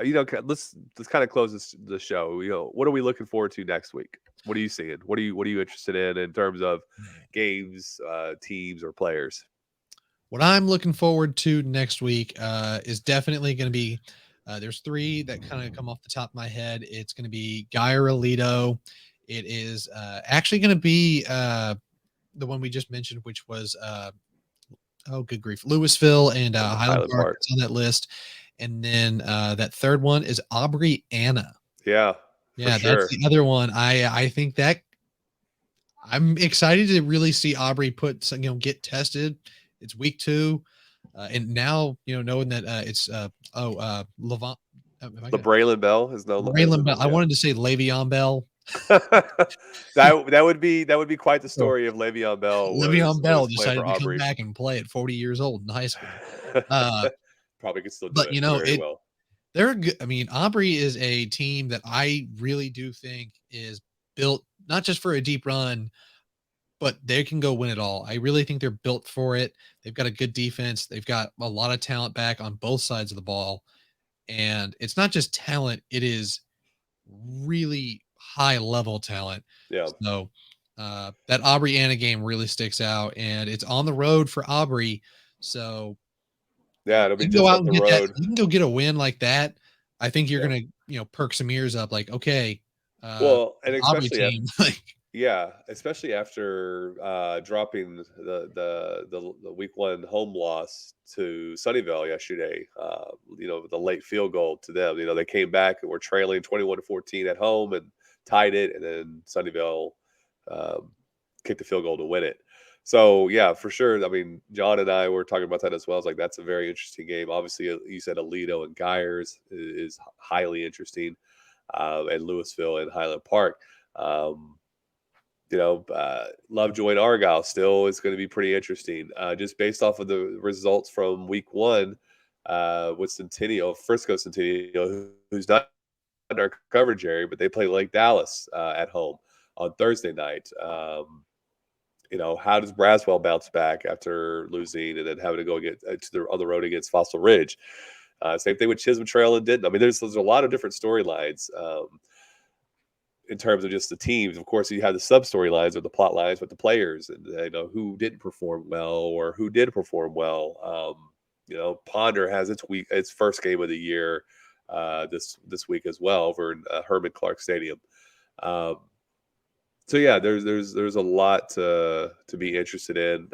let's kind of close the show. What are we looking forward to next week? What are you seeing? What are you interested in terms of games, teams, or players? What I'm looking forward to next week is definitely going to be. There's three that kind of come off the top of my head. It's going to be Guyer Alito. It is actually going to be the one we just mentioned, which was oh, good grief, Louisville and Highland Highland Park. Park. It's on that list. And then that third one is Aubrey Anna. Yeah, for Yeah, that's sure. the other one. I think that I'm excited to really see Aubrey put some, get tested. It's week 2. And now, knowing that it's Levant, am I The gonna Braylon Bell is no, Braylon Bell. I wanted to say Le'Veon Bell. that would be quite the So story if Le'Veon Bell was Le'Veon Bell playing decided for to come Aubrey. back and play at 40 years old in high school. Uh, Probably could still do but it very it well. they're good. I mean, Aubrey is a team that I really do think is built not just for a deep run, but they can go win it all. I really think they're built for it. They've got a good defense. They've got a lot of talent back on both sides of the ball. And it's not just talent, it is really high level talent. Yeah, So that Aubrey Anna game really sticks out, and it's on the road for Aubrey. So yeah, it'll be you can go just out up and the get that. road. You can go get a win like that. I think you're Yeah. gonna perk some ears up. Like, okay, Well, and the Aubrey especially team. Like, yeah, especially after dropping the week 1 home loss to Sunnyvale yesterday. The late field goal to them. They came back and were trailing 21-14 at home and tied it, and then Sunnyvale um, kicked the field goal to win it. So yeah, for sure. I mean, John and I were talking about that as well. It's like that's a very interesting game. Obviously, you said Alito and Gyers is highly interesting, and Louisville and Highland Park. Um, Lovejoy and Argyle still is going to be pretty interesting. Just based off of the results from week 1, with Frisco Centennial, who's not in our coverage area, but they play Lake Dallas at home on Thursday night. How does Braswell bounce back after losing and then having to go on the road against Fossil Ridge? Same thing with Chisholm Trail and Denton. I mean, there's a lot of different storylines. In terms of just the teams. Of course, you have the sub storylines or the plot lines with the players, and who didn't perform well or who did perform well. Ponder has its first game of the year this week as well over in Herman Clark Stadium. So yeah, there's a lot to be interested in.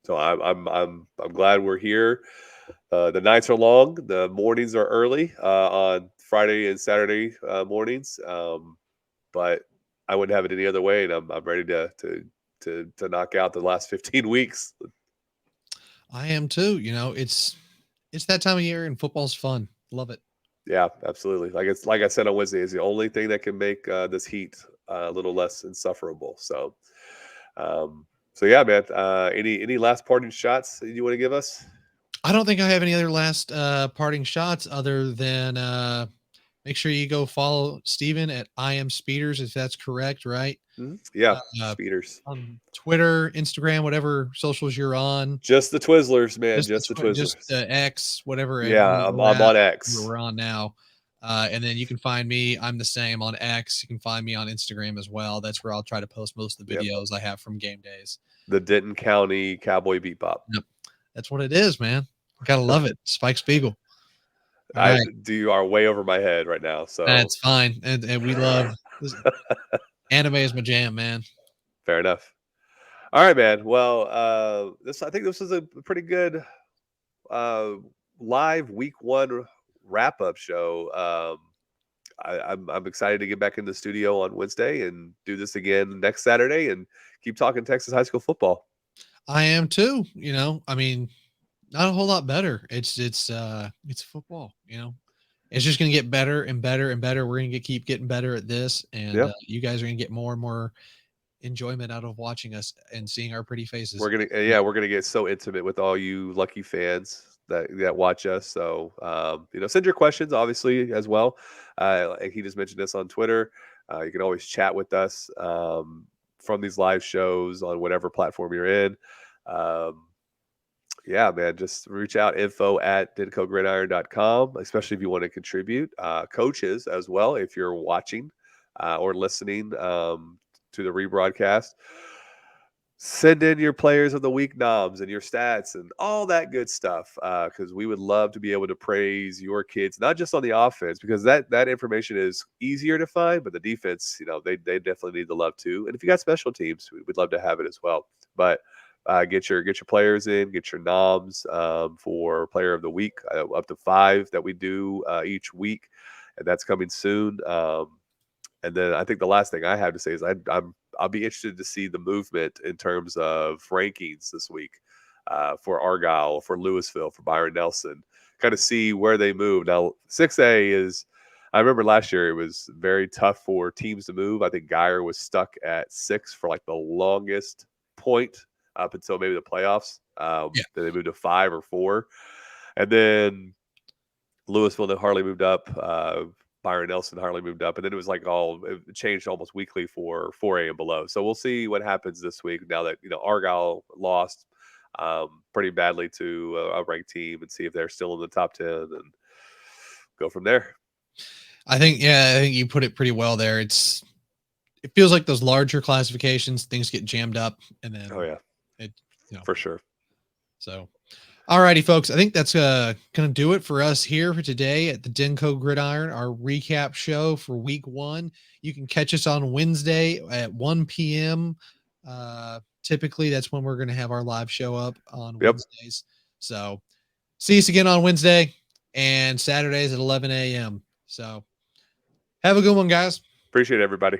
So I'm glad we're here. The nights are long. The mornings are early on Friday and Saturday mornings. But I wouldn't have it any other way, and I'm ready to knock out the last 15 weeks. I am too. It's that time of year, and football's fun. Love it. Yeah, absolutely. Like I said on Wednesday, is the only thing that can make this heat a little less insufferable. So yeah, man. Any last parting shots that you want to give us? I don't think I have any other last parting shots other than make sure you go follow Steven at I am Speeders, if that's correct, right? Yeah, Uh, speeders. on Twitter, Instagram, whatever socials you're on, Just the Twizzlers, man. Just the just Twizzlers. X, whatever Yeah, I'm, we're I'm at, on where X. we're on now. And then you can find me. I'm the same on X. You can find me on Instagram as well. That's where I'll try to post most of the Yep. videos I have from game days. The Denton County Cowboy Bebop. Yep. That's what it is, man. Gotta love it. Spike Spiegel. All I right. You are way over my head right now. So That's fine. And we love this. Anime is my jam, man. fair enough. All right, man. Well, I think this was a pretty good uh, live week one wrap up show. I'm excited to get back in the studio on Wednesday and do this again next Saturday and keep talking Texas high school football. I am too. I mean, not a whole lot better. It's football. It's just gonna get better and better and better. We're gonna keep getting better at this, and Yeah, you guys are gonna get more and more enjoyment out of watching us and seeing our pretty faces. we're gonna get so intimate with all you lucky fans that watch us. So send your questions obviously as well. Like he just mentioned this on Twitter. You can always chat with us from these live shows on whatever platform you're in. Um, yeah, man, just reach out, info@dencogridiron.com, especially if you want to contribute. Coaches as well, if you're watching or listening to the rebroadcast. Send in your players of the week noms and your stats and all that good stuff, because we would love to be able to praise your kids, not just on the offense, because that information is easier to find, but the defense, they definitely need the love too. And if you got special teams, we'd love to have it as well. But get your players in, get your noms for player of the week, up to 5 that we do each week, and that's coming soon. And then I think the last thing I have to say is I'll be interested to see the movement in terms of rankings this week for Argyle, for Louisville, for Byron Nelson, kind of see where they move. Now, 6A is, I remember last year it was very tough for teams to move. I think Geyer was stuck at 6 for like the longest point up until maybe the playoffs. Yeah. Then they moved to 5 or 4. And then Louisville that hardly moved up. Byron Nelson hardly moved up, and then it was like it changed almost weekly for 4A and below. So we'll see what happens this week now that Argyle lost pretty badly to a ranked team, and see if they're still in the top 10 and go from there. I think you put it pretty well there. It feels like those larger classifications, things get jammed up, and then for sure. So, alrighty, folks. I think that's gonna do it for us here for today at the DenCo Gridiron, our recap show for week 1. You can catch us on Wednesday at 1 p.m. Typically, that's when we're gonna have our live show up on Wednesdays. So, see us again on Wednesday and Saturdays at 11 a.m. So, have a good one, guys. Appreciate it, everybody.